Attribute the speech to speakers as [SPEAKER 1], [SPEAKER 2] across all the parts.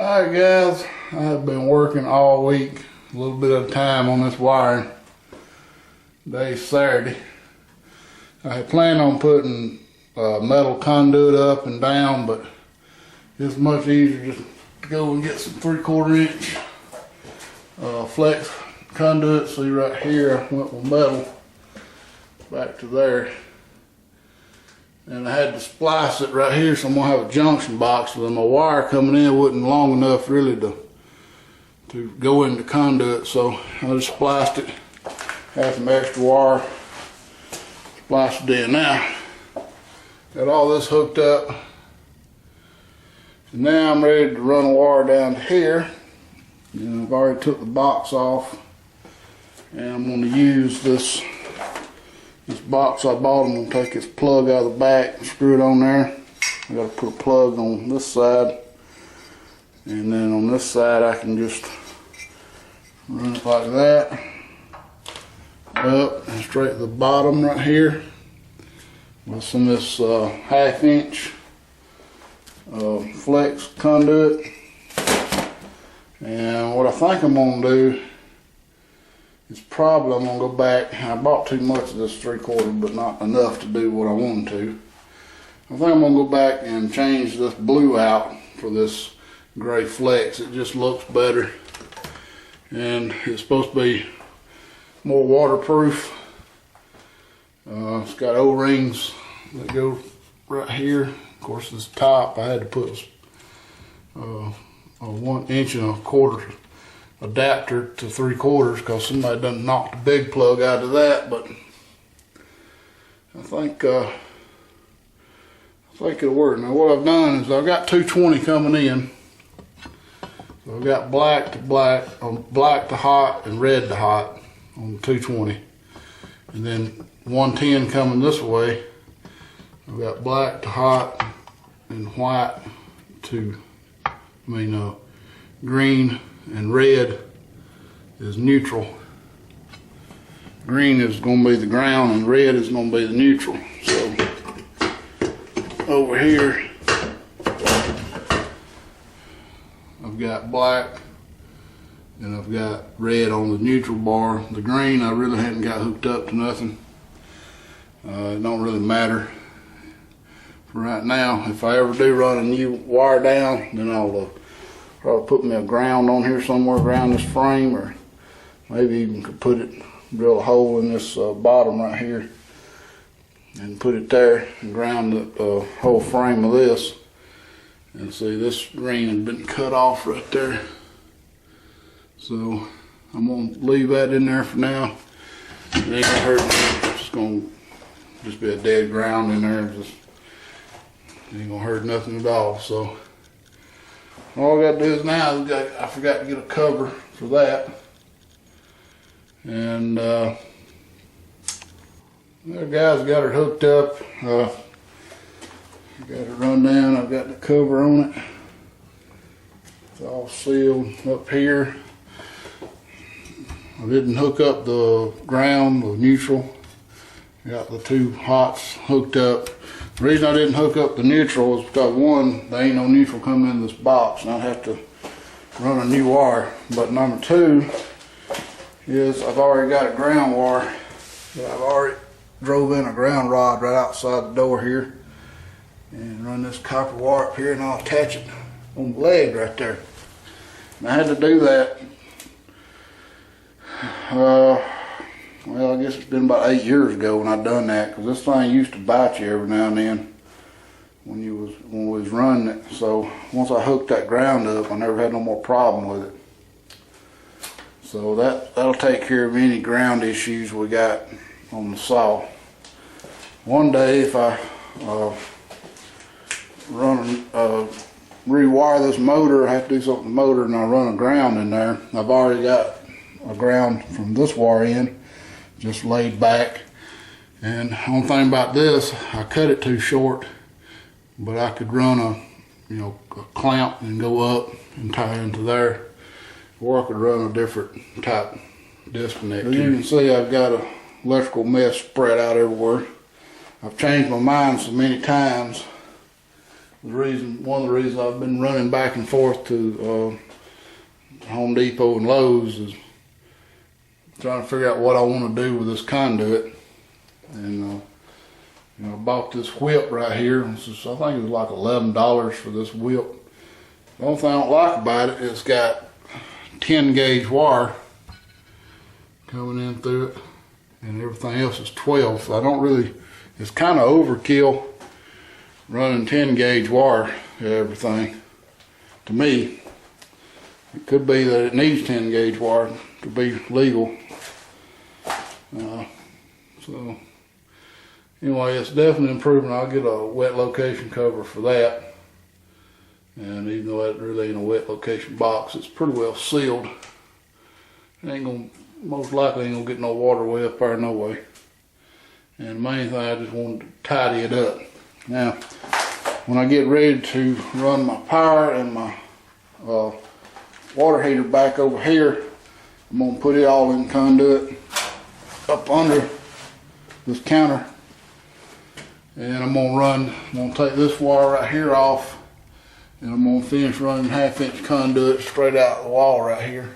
[SPEAKER 1] Alright guys, I've been working all week, a little bit of time on this wiring. Today's Saturday. I had planned on putting metal conduit up and down, but it's much easier just to go and get some 3/4 inch flex conduit. See right here, I went with metal back to there. And I had to splice it right here, so I'm gonna have a junction box, so my wire coming in wasn't long enough really to go into conduit, so I just spliced it, had some extra wire, spliced it in. Now, got all this hooked up, and now I'm ready to run a wire down to here. And I've already took the box off, and I'm gonna use this box I bought. I'm going to take this plug out of the back and screw it on there. I got to put a plug on this side, and then on this side I can just run it like that up and straight to the bottom right here with some of this 1/2 inch flex conduit. And what I think I'm going to do is probably I'm going to go back. I bought too much of this 3/4, but not enough to do what I wanted to. I think I'm going to go back and change this blue out for this gray flex. It just looks better, and it's supposed to be more waterproof. It's got O-rings that go right here. Of course, this top I had to put a 1 inch and 1/4 adapter to 3/4 because somebody done knocked the big plug out of that, but I think it'll work. Now what I've done is I've got 220 coming in, so I've got black to black, black to hot and red to hot on 220, and then 110 coming this way. I've got black to hot and white to, green and red is neutral. Green is going to be the ground and red is going to be the neutral. So over here I've got black and I've got red on the neutral bar. The green I really haven't got hooked up to nothing. It don't really matter for right now. If I ever do run a new wire down, then I'll probably put me a ground on here somewhere around this frame, or maybe even could put it, drill a hole in this bottom right here and put it there and ground the whole frame of this. And see, this green has been cut off right there, so I'm gonna leave that in there for now. It ain't gonna hurt me. It's gonna just be a dead ground in there. Just ain't gonna hurt nothing at all. So all I gotta do is now, I forgot to get a cover for that. And the guys got it hooked up. Got it run down. I've got the cover on it. It's all sealed up here. I didn't hook up the ground, the neutral. Got the two hots hooked up. The reason I didn't hook up the neutral is because, one, there ain't no neutral coming in this box and I'd have to run a new wire. But number two is I've already got a ground wire that I've already drove in a ground rod right outside the door here and run this copper wire up here, and I'll attach it on the leg right there. And I had to do that. Well, I guess it's been about 8 years ago when I done that, because this thing used to bite you every now and then when we was running it. So once I hooked that ground up, I never had no more problem with it. So that'll take care of any ground issues we got on the saw. One day, if I rewire this motor, I have to do something to the motor, and I run a ground in there. I've already got a ground from this wire in, just laid back. And the only thing about this, I cut it too short, but I could run a clamp and go up and tie into there, or I could run a different type disconnect. As you can see, I've got an electrical mess spread out everywhere. I've changed my mind so many times One of the reasons I've been running back and forth to Home Depot and Lowe's is trying to figure out what I want to do with this conduit. And you know, I bought this whip right here. I think it was like $11 for this whip. The only thing I don't like about it is it's got 10 gauge wire coming in through it, and everything else is 12. So I don't really, it's kind of overkill running 10 gauge wire to everything. To me, it could be that it needs 10 gauge wire to be legal. So anyway, it's definitely improving. I'll get a wet location cover for that. And even though that really ain't a wet location box, it's pretty well sealed. It ain't gonna, most likely ain't gonna get no water way up there, no way. And the main thing, I just wanted to tidy it up. Now, when I get ready to run my power and my water heater back over here, I'm gonna put it all in conduit up under this counter. And I'm gonna take this wire right here off, and I'm gonna finish running 1/2-inch conduit straight out the wall right here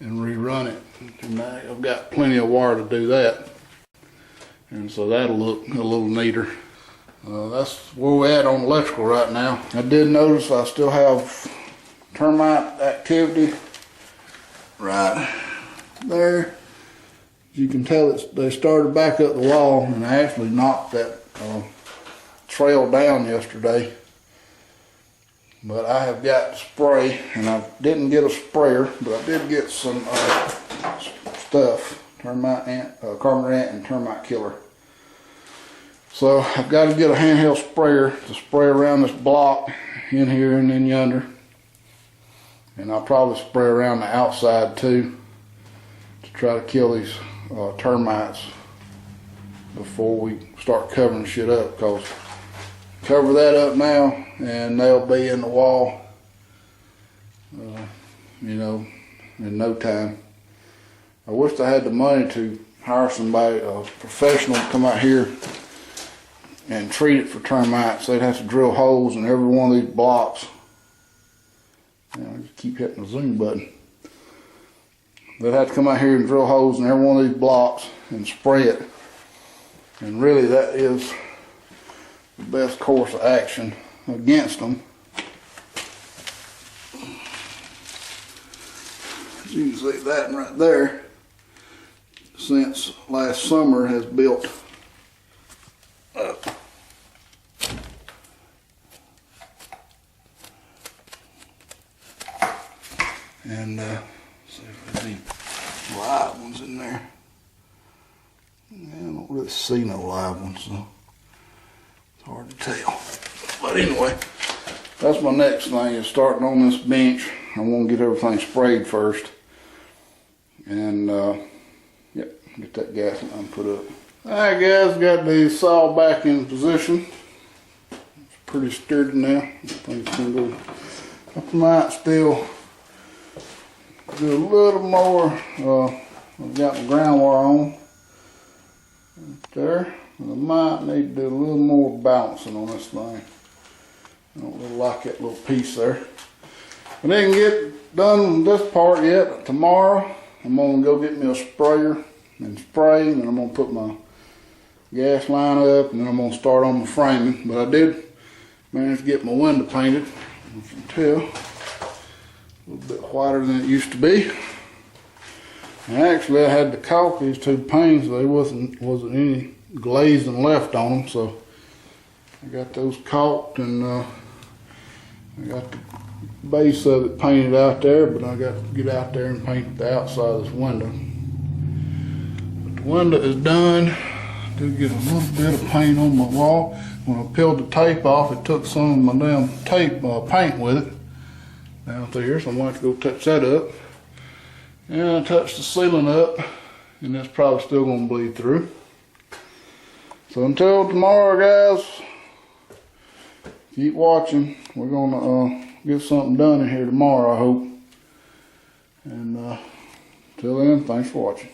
[SPEAKER 1] and rerun it. And I've got plenty of wire to do that. And so that'll look a little neater. That's where we're at on electrical right now. I did notice I still have termite activity right there. As you can tell, they started back up the wall, and I actually knocked that trail down yesterday. But I have got spray, and I didn't get a sprayer, but I did get some stuff, termite ant, carpenter ant and termite killer. So I've got to get a handheld sprayer to spray around this block in here and in yonder. And I'll probably spray around the outside too to try to kill these termites before we start covering shit up, because cover that up now and they'll be in the wall, you know, in no time. I wish I had the money to hire somebody, a professional, to come out here and treat it for termites. They'd have to drill holes in every one of these blocks. I just keep hitting the zoom button. They'd have to come out here and drill holes in every one of these blocks and spray it. And really, that is the best course of action against them. As you can see, that right there, since last summer, has built up. And see if there's any live ones in there. Yeah, I don't really see no live ones, so it's hard to tell. But anyway, that's my next thing, is starting on this bench. I want to get everything sprayed first. And yep, get that gas line put up. Alright guys, got the saw back in position. It's pretty sturdy now. I think it's going to go. I might still do a little more. I've got my ground wire on right there. I might need to do a little more balancing on this thing. I don't really like that little piece there. I didn't get done with this part yet. Tomorrow I'm going to go get me a sprayer and spray, and then I'm going to put my gas line up, and then I'm going to start on my framing. But I did manage to get my window painted, as you can tell. A little bit whiter than it used to be. And actually I had to caulk these two panes. There wasn't any glazing left on them, so I got those caulked, and I got the base of it painted out there, but I got to get out there and paint the outside of this window. But the window is done. I did get a little bit of paint on my wall. When I peeled the tape off, it took some of my damn tape paint with it down there, so I'm going to have to go touch that up. And I touched the ceiling up, and that's probably still going to bleed through. So until tomorrow, guys, keep watching. We're going to get something done in here tomorrow, I hope. And till then, thanks for watching.